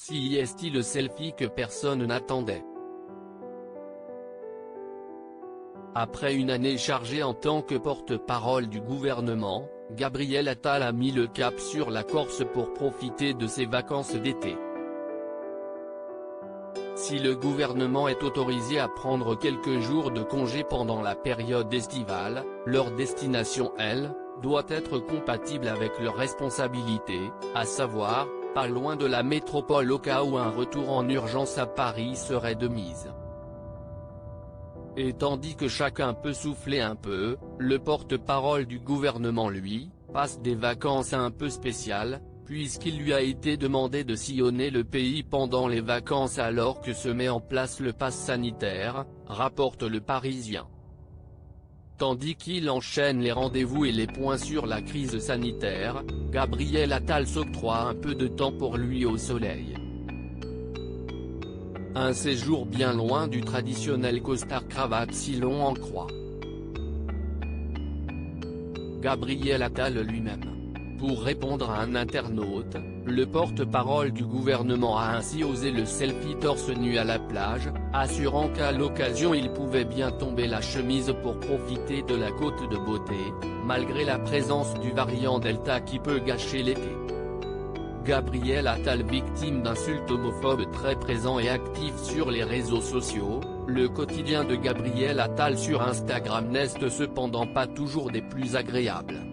CIST, le selfie que personne n'attendait. Après une année chargée en tant que porte-parole du gouvernement, Gabriel Attal a mis le cap sur la Corse pour profiter de ses vacances d'été. Si le gouvernement est autorisé à prendre quelques jours de congé pendant la période estivale, leur destination, elle, doit être compatible avec leurs responsabilités, à savoir, pas loin de la métropole au cas où un retour en urgence à Paris serait de mise. Et tandis que chacun peut souffler un peu, le porte-parole du gouvernement lui, passe des vacances un peu spéciales, puisqu'il lui a été demandé de sillonner le pays pendant les vacances alors que se met en place le pass sanitaire, rapporte Le Parisien. Tandis qu'il enchaîne les rendez-vous et les points sur la crise sanitaire, Gabriel Attal s'octroie un peu de temps pour lui au soleil. Un séjour bien loin du traditionnel costard-cravate si l'on en croit Gabriel Attal lui-même. Pour répondre à un internaute, le porte-parole du gouvernement a ainsi osé le selfie torse nu à la plage, assurant qu'à l'occasion il pouvait bien tomber la chemise pour profiter de la côte de beauté, malgré la présence du variant Delta qui peut gâcher l'été. Gabriel Attal, victime d'insultes homophobes très présent et actif sur les réseaux sociaux, le quotidien de Gabriel Attal sur Instagram n'est cependant pas toujours des plus agréables.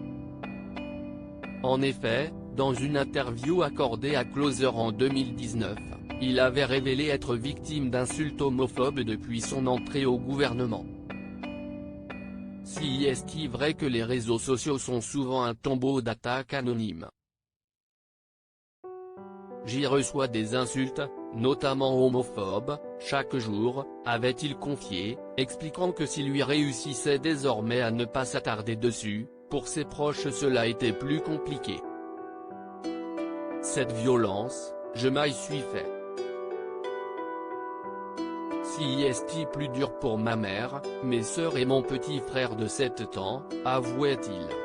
En effet, dans une interview accordée à Closer en 2019, il avait révélé être victime d'insultes homophobes depuis son entrée au gouvernement. Si est-il vrai que les réseaux sociaux sont souvent un tombeau d'attaques anonymes. J'y reçois des insultes, notamment homophobes, chaque jour, avait-il confié, expliquant que s'il lui réussissait désormais à ne pas s'attarder dessus, pour ses proches cela était plus compliqué. Cette violence, je m'y suis fait. Si est plus dur pour ma mère, mes sœurs et mon petit frère de 7 ans, avouait-il.